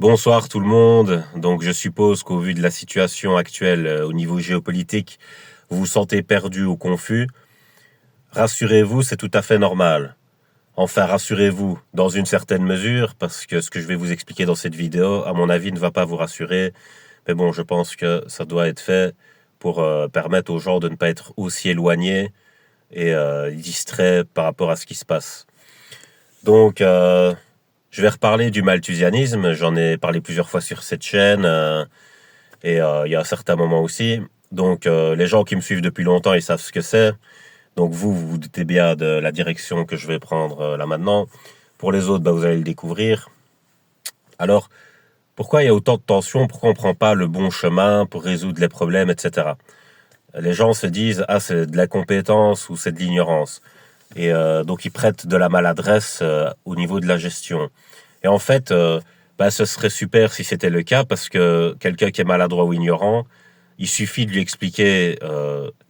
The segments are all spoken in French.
Bonsoir tout le monde. Donc je suppose qu'au vu de la situation actuelle au niveau géopolitique, vous vous sentez perdu ou confus. Rassurez-vous, c'est tout à fait normal. Enfin, rassurez-vous dans une certaine mesure, parce que ce que je vais vous expliquer dans cette vidéo, à mon avis, ne va pas vous rassurer. Mais bon, je pense que ça doit être fait pour permettre aux gens de ne pas être aussi éloignés et distraits par rapport à ce qui se passe. Donc, je vais reparler du malthusianisme. J'en ai parlé plusieurs fois sur cette chaîne et il y a un certain moment aussi. Donc, les gens qui me suivent depuis longtemps, ils savent ce que c'est. Donc, vous doutez bien de la direction que je vais prendre là maintenant. Pour les autres, vous allez le découvrir. Alors, pourquoi il y a autant de tensions? Pourquoi on ne prend pas le bon chemin pour résoudre les problèmes, etc. Les gens se disent, ah, c'est de la compétence ou c'est de l'ignorance. Et donc, ils prêtent de la maladresse au niveau de la gestion. Et en fait, ce serait super si c'était le cas, parce que quelqu'un qui est maladroit ou ignorant, il suffit de lui expliquer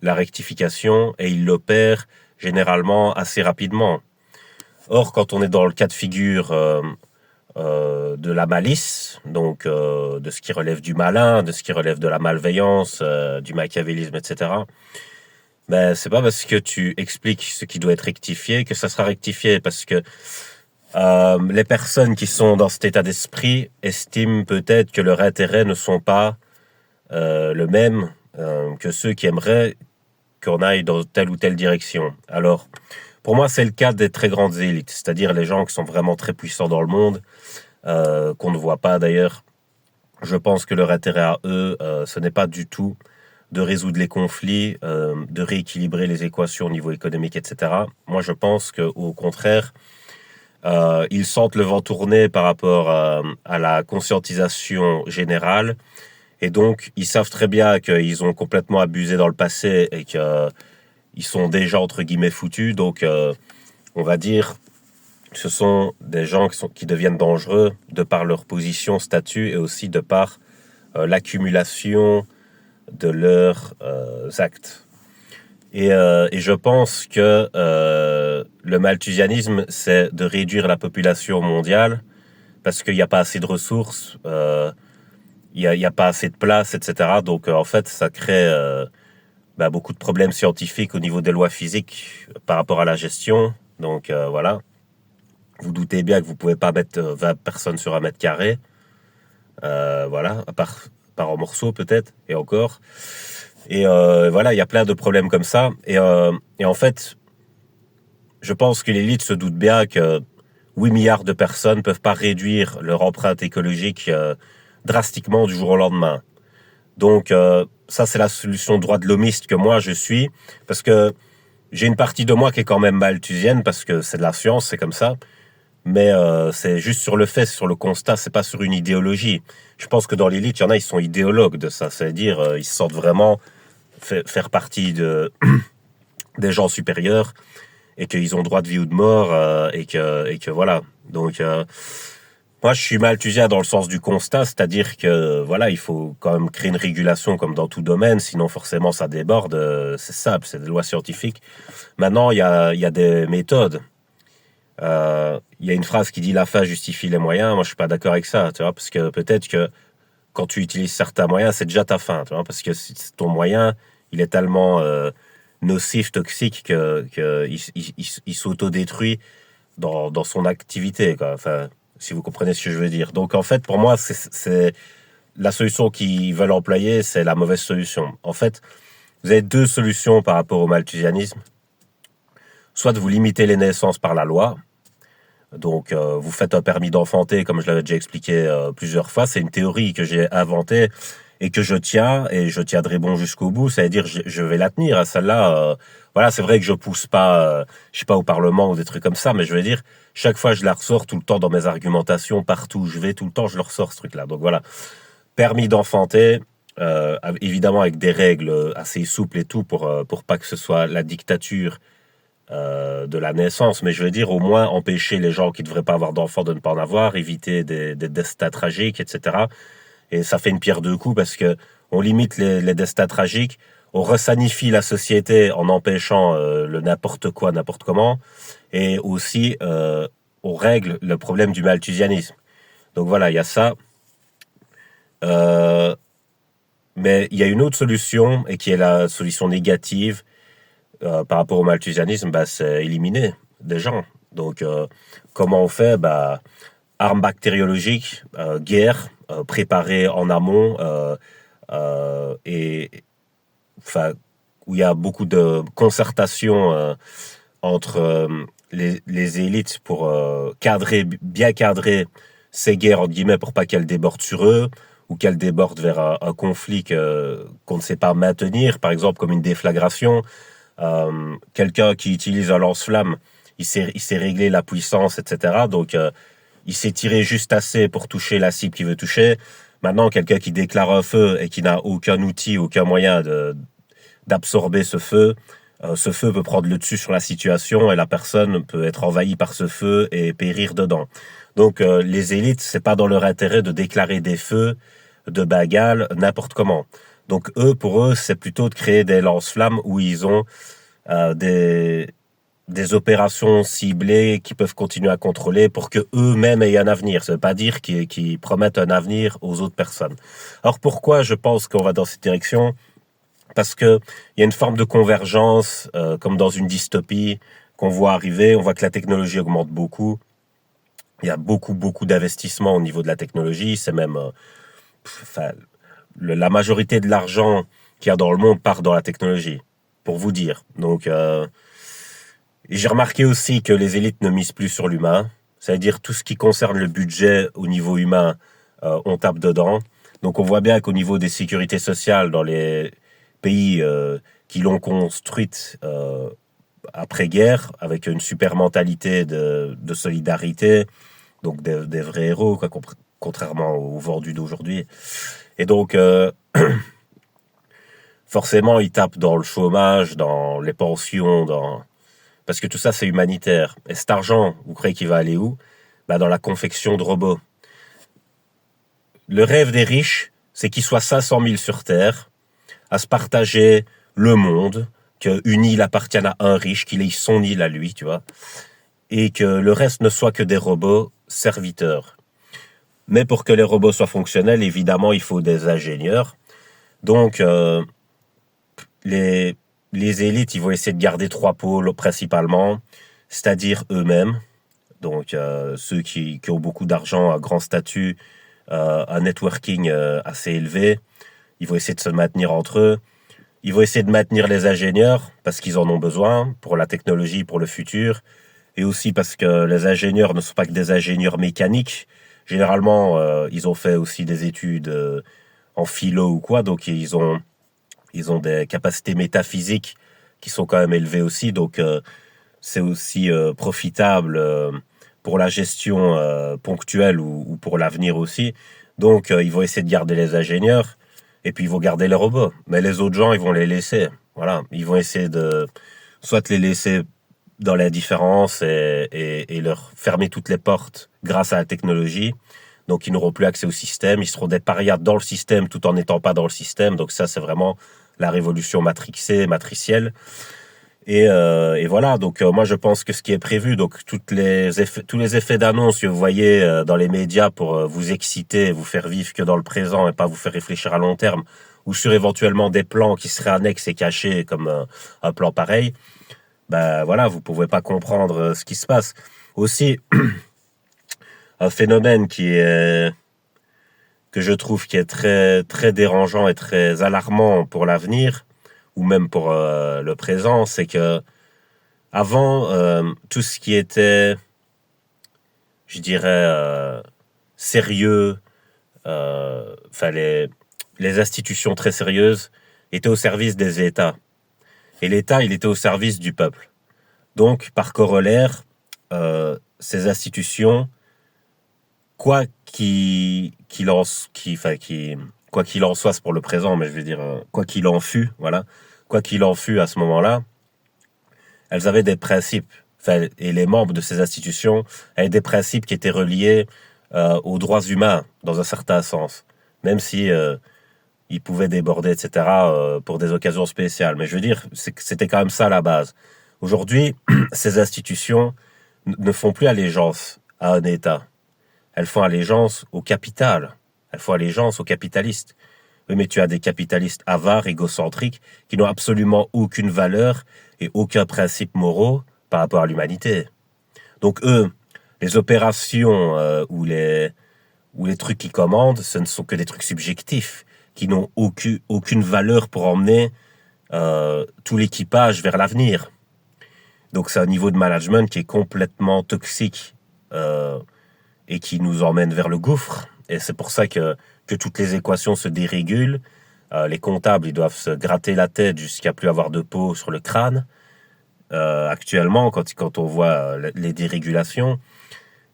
la rectification et il l'opère généralement assez rapidement. Or, quand on est dans le cas de figure de la malice, donc de ce qui relève du malin, de ce qui relève de la malveillance, du machiavélisme, etc., c'est pas parce que tu expliques ce qui doit être rectifié que ça sera rectifié, parce que les personnes qui sont dans cet état d'esprit estiment peut-être que leurs intérêts ne sont pas le même que ceux qui aimeraient qu'on aille dans telle ou telle direction. Alors, pour moi, c'est le cas des très grandes élites, c'est-à-dire les gens qui sont vraiment très puissants dans le monde, qu'on ne voit pas d'ailleurs. Je pense que leur intérêt à eux, ce n'est pas du tout de résoudre les conflits, de rééquilibrer les équations au niveau économique, etc. Moi, je pense qu'au contraire, ils sentent le vent tourner par rapport à la conscientisation générale. Et donc, ils savent très bien qu'ils ont complètement abusé dans le passé et qu'ils sont déjà, entre guillemets, foutus. Donc, on va dire, ce sont des gens qui deviennent dangereux de par leur position, statut et aussi de par l'accumulation de leurs actes. Et je pense que le malthusianisme, c'est de réduire la population mondiale parce qu'il n'y a pas assez de ressources, il n'y a pas assez de place, etc. Donc, en fait, ça crée beaucoup de problèmes scientifiques au niveau des lois physiques par rapport à la gestion. Donc, voilà. Vous doutez bien que vous ne pouvez pas mettre 20 personnes sur un mètre carré. Voilà, à part en morceaux peut-être, et encore. Et voilà, il y a plein de problèmes comme ça. Et en fait, je pense que l'élite se doute bien que 8 milliards de personnes ne peuvent pas réduire leur empreinte écologique drastiquement du jour au lendemain. Donc ça, c'est la solution droit de l'homiste que moi je suis, parce que j'ai une partie de moi qui est quand même malthusienne, parce que c'est de la science, c'est comme ça. Mais c'est juste sur le fait, sur le constat, c'est pas sur une idéologie. Je pense que dans l'élite, il y en a, ils sont idéologues de ça, c'est-à-dire ils se sentent vraiment faire partie des gens supérieurs et qu'ils ont droit de vie ou de mort et que voilà. Donc moi, je suis malthusien dans le sens du constat, c'est-à-dire que voilà, il faut quand même créer une régulation comme dans tout domaine, sinon forcément ça déborde. C'est simple, c'est des lois scientifiques. Maintenant, il y a des méthodes. Il y a une phrase qui dit la fin justifie les moyens. Moi, je suis pas d'accord avec ça, tu vois, parce que peut-être que quand tu utilises certains moyens, c'est déjà ta fin, tu vois, parce que ton moyen, il est tellement nocif, toxique que il s'autodétruit dans son activité, quoi. Enfin, si vous comprenez ce que je veux dire. Donc, en fait, pour moi, c'est la solution qu'ils veulent employer, c'est la mauvaise solution. En fait, vous avez deux solutions par rapport au malthusianisme. Soit vous limitez les naissances par la loi. Donc, vous faites un permis d'enfanter, comme je l'avais déjà expliqué plusieurs fois. C'est une théorie que j'ai inventée et que je tiens, et je tiendrai bon jusqu'au bout. C'est-à-dire, je vais la tenir à celle-là. Voilà, c'est vrai que je pousse pas, je sais pas, au Parlement ou des trucs comme ça, mais je veux dire, chaque fois, je la ressors tout le temps dans mes argumentations, partout où je vais, tout le temps, je le ressors, ce truc-là. Donc, voilà. Permis d'enfanter, évidemment avec des règles assez souples et tout, pour pas que ce soit la dictature de la naissance, mais je veux dire au moins empêcher les gens qui ne devraient pas avoir d'enfants de ne pas en avoir, éviter des destins tragiques, etc. Et ça fait une pierre deux coups parce que on limite les destins tragiques, on ressanifie la société en empêchant le n'importe quoi, n'importe comment, et aussi on règle le problème du malthusianisme. Donc voilà, il y a ça. Euh, mais il y a une autre solution, et qui est la solution négative par rapport au malthusianisme, bah, c'est éliminer des gens. Donc, comment on fait? Bah, armes bactériologiques, guerre, préparée en amont, et enfin, où il y a beaucoup de concertation entre les élites pour bien cadrer ces guerres, entre guillemets, pour pas qu'elles débordent sur eux ou qu'elles débordent vers un conflit qu'on ne sait pas maintenir, par exemple comme une déflagration. Quelqu'un qui utilise un lance-flamme, il sait régler la puissance, etc. Donc, il s'est tiré juste assez pour toucher la cible qu'il veut toucher. Maintenant, quelqu'un qui déclare un feu et qui n'a aucun outil, aucun moyen d'absorber ce feu peut prendre le dessus sur la situation et la personne peut être envahie par ce feu et périr dedans. Donc, les élites, c'est pas dans leur intérêt de déclarer des feux de Bengale n'importe comment. Donc, pour eux, c'est plutôt de créer des lance-flammes où ils ont euh, des, des opérations ciblées qui peuvent continuer à contrôler pour que eux-mêmes aient un avenir. Ça ne veut pas dire qu'ils promettent un avenir aux autres personnes. Alors pourquoi je pense qu'on va dans cette direction? Parce que il y a une forme de convergence, comme dans une dystopie qu'on voit arriver. On voit que la technologie augmente beaucoup. Il y a beaucoup d'investissements au niveau de la technologie. C'est même, enfin, la majorité de l'argent qu'il y a dans le monde part dans la technologie, pour vous dire. Donc, et j'ai remarqué aussi que les élites ne misent plus sur l'humain. C'est-à-dire tout ce qui concerne le budget au niveau humain, on tape dedans. Donc on voit bien qu'au niveau des sécurités sociales dans les pays qui l'ont construite après-guerre, avec une super mentalité de solidarité, donc des vrais héros, quoi, contrairement aux vendus d'aujourd'hui. Et donc, forcément, ils tapent dans le chômage, dans les pensions, parce que tout ça, c'est humanitaire. Et cet argent, vous croyez qu'il va aller où? Bah, dans la confection de robots. Le rêve des riches, c'est qu'ils soient 500 000 sur Terre, à se partager le monde, qu'une île appartienne à un riche, qu'il ait son île à lui, tu vois, et que le reste ne soit que des robots serviteurs. Mais pour que les robots soient fonctionnels, évidemment, il faut des ingénieurs. Donc, les, les élites, ils vont essayer de garder trois pôles principalement, c'est-à-dire eux-mêmes. Donc, ceux qui ont beaucoup d'argent, un grand statut, un networking assez élevé, ils vont essayer de se maintenir entre eux. Ils vont essayer de maintenir les ingénieurs parce qu'ils en ont besoin pour la technologie, pour le futur. Et aussi parce que les ingénieurs ne sont pas que des ingénieurs mécaniques. Généralement, ils ont fait aussi des études en philo ou quoi. Donc, ils ont des capacités métaphysiques qui sont quand même élevées aussi. Donc, c'est aussi profitable pour la gestion ponctuelle ou pour l'avenir aussi. Donc, ils vont essayer de garder les ingénieurs et puis ils vont garder les robots. Mais les autres gens, ils vont les laisser. Voilà, ils vont essayer de soit les laisser dans l'indifférence et leur fermer toutes les portes grâce à la technologie. Donc, ils n'auront plus accès au système. Ils seront des parias dans le système tout en n'étant pas dans le système. Donc, ça, c'est vraiment la révolution matrixée, matricielle. Et voilà, donc moi je pense que ce qui est prévu, donc tous les effets d'annonce que vous voyez dans les médias pour vous exciter, vous faire vivre que dans le présent et pas vous faire réfléchir à long terme, ou sur éventuellement des plans qui seraient annexes et cachés comme un plan pareil, ben voilà, vous pouvez pas comprendre ce qui se passe. Aussi, un phénomène que je trouve qui est très dérangeant et très alarmant pour l'avenir, ou même pour le présent, c'est que avant, tout ce qui était, je dirais, sérieux, enfin les institutions très sérieuses étaient au service des États. Et l'État, il était au service du peuple. Donc, par corollaire, ces institutions, quoi qu'il en, enfin, quoi qu'il en soit, c'est pour le présent, mais je veux dire, quoi qu'il en fût, voilà, quoi qu'il en fût à ce moment-là, elles avaient des principes, enfin, et les membres de ces institutions avaient des principes qui étaient reliés aux droits humains, dans un certain sens, même si ils pouvaient déborder, etc., pour des occasions spéciales. Mais je veux dire, c'était quand même ça la base. Aujourd'hui, ces institutions ne font plus allégeance à un État. Elles font allégeance au capital. Elle faut allégeance aux capitalistes. Oui, mais tu as des capitalistes avares, égocentriques, qui n'ont absolument aucune valeur et aucun principe moraux par rapport à l'humanité. Donc eux, les opérations ou les trucs qu'ils commandent, ce ne sont que des trucs subjectifs, qui n'ont aucune valeur pour emmener tout l'équipage vers l'avenir. Donc c'est un niveau de management qui est complètement toxique et qui nous emmène vers le gouffre. Et c'est pour ça que toutes les équations se dérégulent. Les comptables, ils doivent se gratter la tête jusqu'à plus avoir de peau sur le crâne. Actuellement, quand on voit les dérégulations,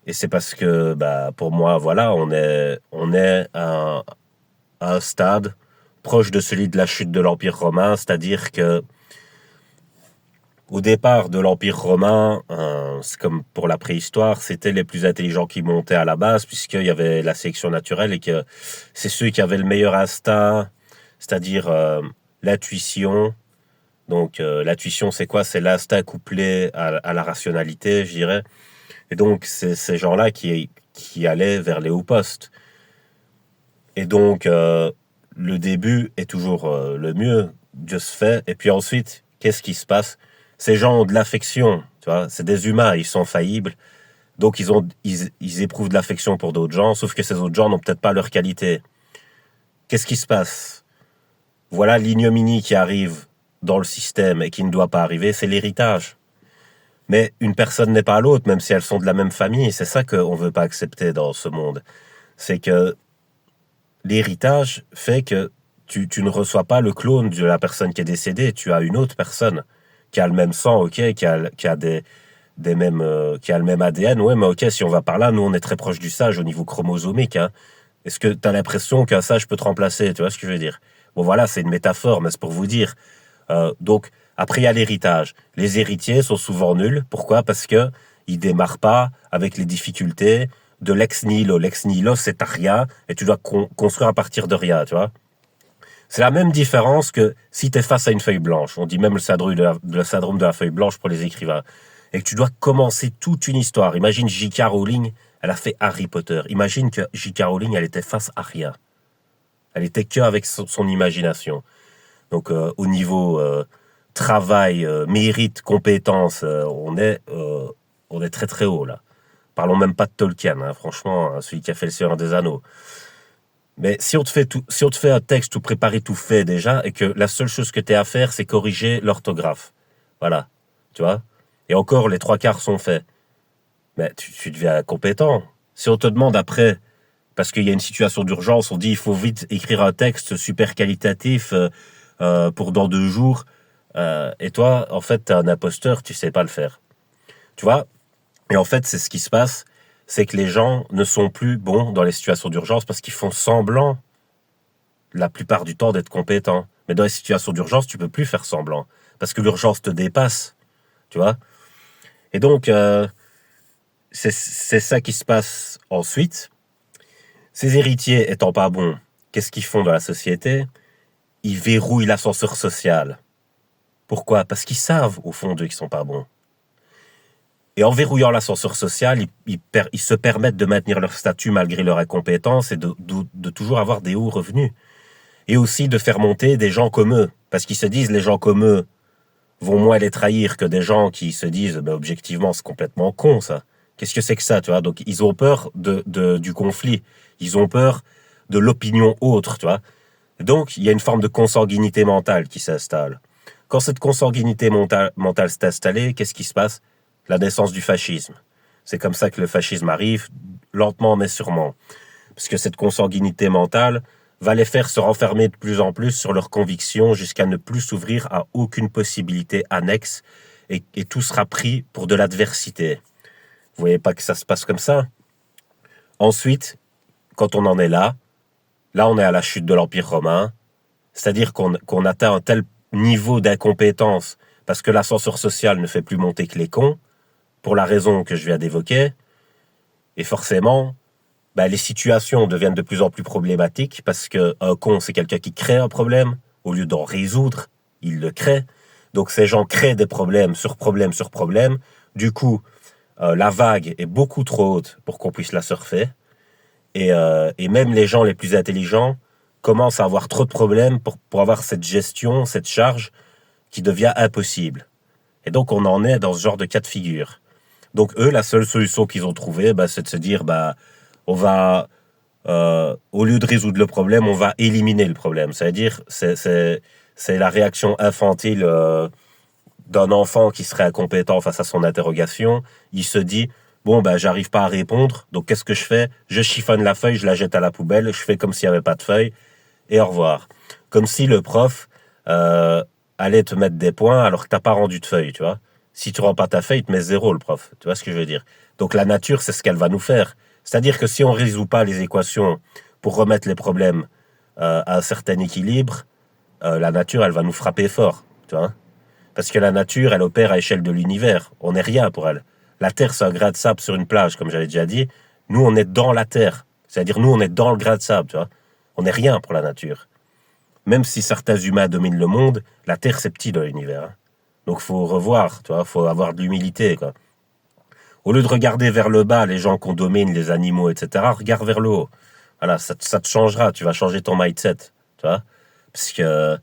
et c'est parce que, pour moi, voilà, on est à un stade proche de celui de la chute de l'Empire romain, c'est-à-dire que au départ de l'Empire romain, c'est comme pour la préhistoire, c'était les plus intelligents qui montaient à la base, puisqu'il y avait la sélection naturelle et que c'est ceux qui avaient le meilleur instinct, c'est-à-dire l'intuition. Donc l'intuition, c'est quoi? C'est l'instinct couplé à la rationalité, je dirais. Et donc c'est ces gens-là qui allaient vers les hauts postes. Et donc le début est toujours le mieux, Dieu se fait. Et puis ensuite, qu'est-ce qui se passe? Ces gens ont de l'affection, tu vois, c'est des humains, ils sont faillibles, donc ils éprouvent de l'affection pour d'autres gens, sauf que ces autres gens n'ont peut-être pas leur qualité. Qu'est-ce qui se passe? Voilà l'ignominie qui arrive dans le système et qui ne doit pas arriver, c'est l'héritage. Mais une personne n'est pas l'autre, même si elles sont de la même famille, c'est ça qu'on ne veut pas accepter dans ce monde. C'est que l'héritage fait que tu ne reçois pas le clone de la personne qui est décédée, tu as une autre personne qui a le même sang, ok, qui a qui a le même ADN, ouais, mais ok, si on va par là, nous on est très proche du sage au niveau chromosomique, hein. Est-ce que tu as l'impression qu'un sage peut te remplacer, tu vois ce que je veux dire? Bon voilà, c'est une métaphore, mais c'est pour vous dire. Donc, après il y a l'héritage. Les héritiers sont souvent nuls, pourquoi? Parce que ils démarrent pas avec les difficultés de l'ex nihilo. L'ex nihilo, c'est t'as rien, et tu dois construire à partir de rien, tu vois? C'est la même différence que si tu es face à une feuille blanche. On dit même le syndrome de la feuille blanche pour les écrivains. Et que tu dois commencer toute une histoire. Imagine J.K. Rowling, elle a fait Harry Potter. Imagine que J.K. Rowling, elle était face à rien. Elle était que avec son imagination. Donc au niveau travail, mérite, compétence, on est très très haut là. Parlons même pas de Tolkien, hein, franchement, hein, celui qui a fait Le Seigneur des Anneaux. Mais si on te fait un texte tout préparé, tout fait déjà, et que la seule chose que tu as à faire, c'est corriger l'orthographe. Voilà. Tu vois? Et encore, les trois quarts sont faits. Mais tu deviens compétent. Si on te demande après, parce qu'il y a une situation d'urgence, on dit il faut vite écrire un texte super qualitatif pour dans 2 jours, et toi, en fait, t'es un imposteur, tu sais pas le faire. Tu vois? Et en fait, c'est ce qui se passe, c'est que les gens ne sont plus bons dans les situations d'urgence parce qu'ils font semblant, la plupart du temps, d'être compétents. Mais dans les situations d'urgence, tu peux plus faire semblant parce que l'urgence te dépasse, tu vois. Et donc, c'est ça qui se passe ensuite. Ces héritiers étant pas bons, qu'est-ce qu'ils font dans la société? Ils verrouillent l'ascenseur social. Pourquoi? Parce qu'ils savent, au fond d'eux, qu'ils sont pas bons. Et en verrouillant l'ascenseur social, ils se permettent de maintenir leur statut malgré leur incompétence et de toujours avoir des hauts revenus. Et aussi de faire monter des gens comme eux. Parce qu'ils se disent, les gens comme eux vont moins les trahir que des gens qui se disent, objectivement, c'est complètement con, ça. Qu'est-ce que c'est que ça, tu vois? Donc, ils ont peur du conflit. Ils ont peur de l'opinion autre, tu vois? Donc, il y a une forme de consanguinité mentale qui s'installe. Quand cette consanguinité mentale s'est installée, qu'est-ce qui se passe? La naissance du fascisme. C'est comme ça que le fascisme arrive, lentement mais sûrement. Parce que cette consanguinité mentale va les faire se renfermer de plus en plus sur leurs convictions jusqu'à ne plus s'ouvrir à aucune possibilité annexe et tout sera pris pour de l'adversité. Vous voyez pas que ça se passe comme ça? Ensuite, quand on en est là on est à la chute de l'Empire romain, c'est-à-dire qu'on atteint un tel niveau d'incompétence parce que l'ascenseur social ne fait plus monter que les cons, pour la raison que je viens d'évoquer, et forcément, les situations deviennent de plus en plus problématiques parce qu'un con, c'est quelqu'un qui crée un problème, au lieu d'en résoudre, il le crée. Donc ces gens créent des problèmes sur problème sur problème. Du coup, la vague est beaucoup trop haute pour qu'on puisse la surfer. Et même les gens les plus intelligents commencent à avoir trop de problèmes pour avoir cette gestion, cette charge qui devient impossible. Et donc on en est dans ce genre de cas de figure. Donc eux, la seule solution qu'ils ont trouvée, c'est de se dire, on va, au lieu de résoudre le problème, on va éliminer le problème. C'est-à-dire, c'est la réaction infantile d'un enfant qui serait incompétent face à son interrogation. Il se dit, bon, j'arrive pas à répondre, donc qu'est-ce que je fais? Je chiffonne la feuille, je la jette à la poubelle, je fais comme s'il n'y avait pas de feuille, et au revoir. Comme si le prof allait te mettre des points alors que t'as pas rendu de feuille, tu vois. Si tu rends pas ta feuille, il te met 0, le prof. Tu vois ce que je veux dire? Donc la nature, c'est ce qu'elle va nous faire. C'est-à-dire que si on résout pas les équations pour remettre les problèmes à un certain équilibre, la nature, elle va nous frapper fort, tu vois. Parce que la nature, elle opère à échelle de l'univers. On n'est rien pour elle. La Terre, c'est un grain de sable sur une plage, comme j'avais déjà dit. Nous, on est dans la Terre. C'est-à-dire, nous, on est dans le grain de sable, tu vois. On n'est rien pour la nature. Même si certains humains dominent le monde, la Terre, c'est petit dans l'univers. Hein. Donc, faut revoir, tu vois. Faut avoir de l'humilité, quoi. Au lieu de regarder vers le bas, les gens qu'on domine, les animaux, etc., regarde vers le haut. Voilà, ça te changera. Tu vas changer ton mindset, tu vois. Parce que...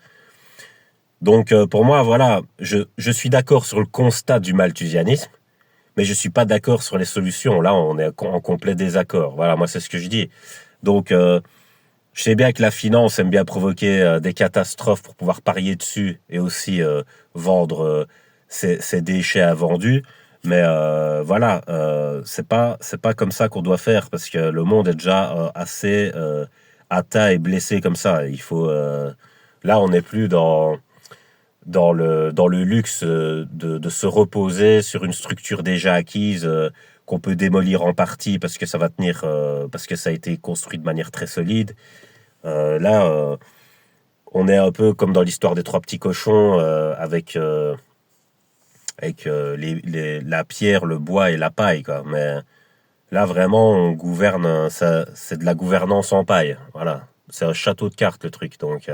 Donc, pour moi, voilà, je suis d'accord sur le constat du malthusianisme, mais je suis pas d'accord sur les solutions. Là, on est en complet désaccord. Voilà, moi, c'est ce que je dis. Donc, je sais bien que la finance aime bien provoquer des catastrophes pour pouvoir parier dessus et aussi vendre ses déchets invendus. Mais voilà, c'est pas comme ça qu'on doit faire parce que le monde est déjà assez atteint et blessé comme ça. Il faut là, on n'est plus dans le luxe de se reposer sur une structure déjà acquise qu'on peut démolir en partie parce que ça va tenir, parce que ça a été construit de manière très solide. Là, on est un peu comme dans l'histoire des trois petits cochons avec la pierre, le bois et la paille, quoi. Mais là, vraiment, on gouverne, c'est de la gouvernance en paille. Voilà. C'est un château de cartes, le truc. Donc,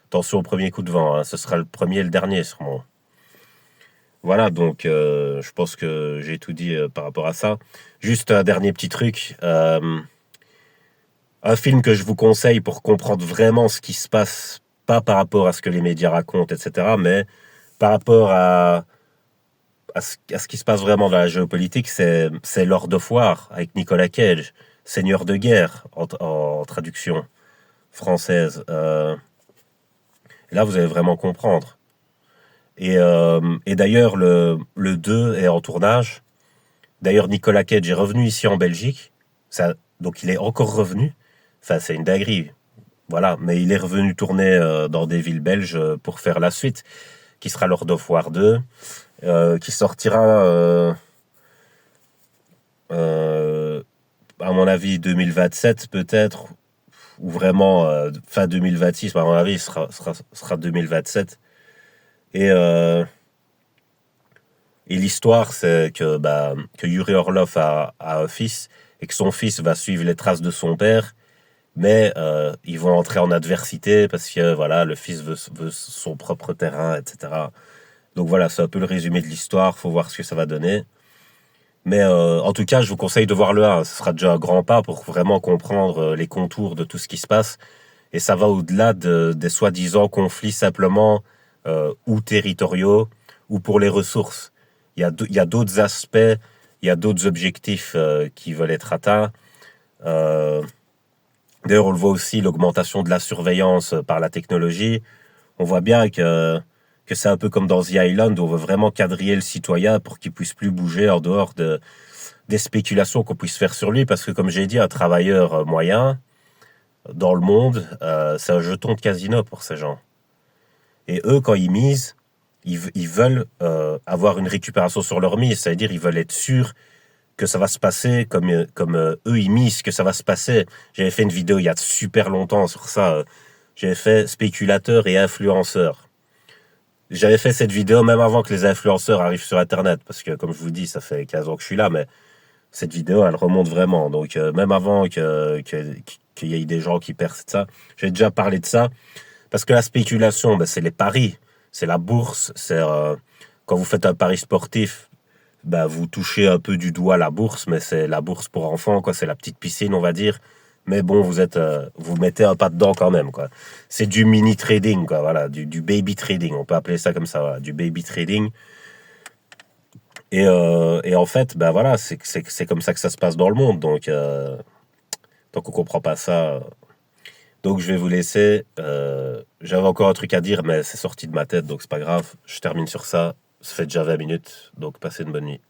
attention au premier coup de vent. Hein. Ce sera le premier et le dernier, sûrement. Voilà, donc, je pense que j'ai tout dit par rapport à ça. Juste un dernier petit truc. Un film que je vous conseille pour comprendre vraiment ce qui se passe, pas par rapport à ce que les médias racontent, etc., mais par rapport à ce qui se passe vraiment dans la géopolitique, c'est Lord of War avec Nicolas Cage, Seigneur de guerre en traduction française. Et là, vous allez vraiment comprendre. Et d'ailleurs, le 2 est en tournage. D'ailleurs, Nicolas Cage est revenu ici en Belgique. Donc, il est encore revenu. Enfin, c'est une dinguerie. Voilà. Mais il est revenu tourner dans des villes belges pour faire la suite, qui sera Lord of War 2, qui sortira, à mon avis, 2027 peut-être, ou vraiment fin 2026, à mon avis, sera 2027. Et l'histoire, c'est que Yuri Orlov a un fils, et que son fils va suivre les traces de son père, mais ils vont entrer en adversité parce que voilà, le fils veut son propre terrain, etc. Donc voilà, c'est un peu le résumé de l'histoire, faut voir ce que ça va donner. Mais en tout cas, je vous conseille de voir le 1, ce sera déjà un grand pas pour vraiment comprendre les contours de tout ce qui se passe. Et ça va au-delà des soi-disant conflits simplement ou territoriaux ou pour les ressources. Il y a d'autres aspects, il y a d'autres objectifs qui veulent être atteints. D'ailleurs, on le voit aussi, l'augmentation de la surveillance par la technologie. On voit bien que c'est un peu comme dans The Island, où on veut vraiment quadriller le citoyen pour qu'il puisse plus bouger en dehors des spéculations qu'on puisse faire sur lui. Parce que, comme j'ai dit, un travailleur moyen dans le monde, c'est un jeton de casino pour ces gens. Et eux, quand ils misent, ils veulent avoir une récupération sur leur mise. C'est-à-dire, ils veulent être sûrs que ça va se passer comme eux, ils misent que ça va se passer. J'avais fait une vidéo il y a super longtemps sur ça. J'avais fait spéculateurs et influenceurs. J'avais fait cette vidéo même avant que les influenceurs arrivent sur Internet, parce que, comme je vous dis, ça fait 15 ans que je suis là, mais cette vidéo, elle remonte vraiment. Donc, même avant qu'il y ait des gens qui percent ça, j'ai déjà parlé de ça, parce que la spéculation, c'est les paris, c'est la bourse, c'est quand vous faites un pari sportif, bah, vous touchez un peu du doigt la bourse, mais c'est la bourse pour enfants, quoi. C'est la petite piscine, on va dire. Mais bon, vous mettez un pas dedans quand même, quoi. C'est du mini trading, quoi. Voilà, du baby trading. On peut appeler ça comme ça, voilà, du baby trading. Et en fait, bah voilà, c'est comme ça que ça se passe dans le monde. Donc, tant qu'on comprend pas ça. Donc, je vais vous laisser. J'avais encore un truc à dire, mais c'est sorti de ma tête, donc c'est pas grave. Je termine sur ça. Ça fait déjà 20 minutes, donc passez une bonne nuit.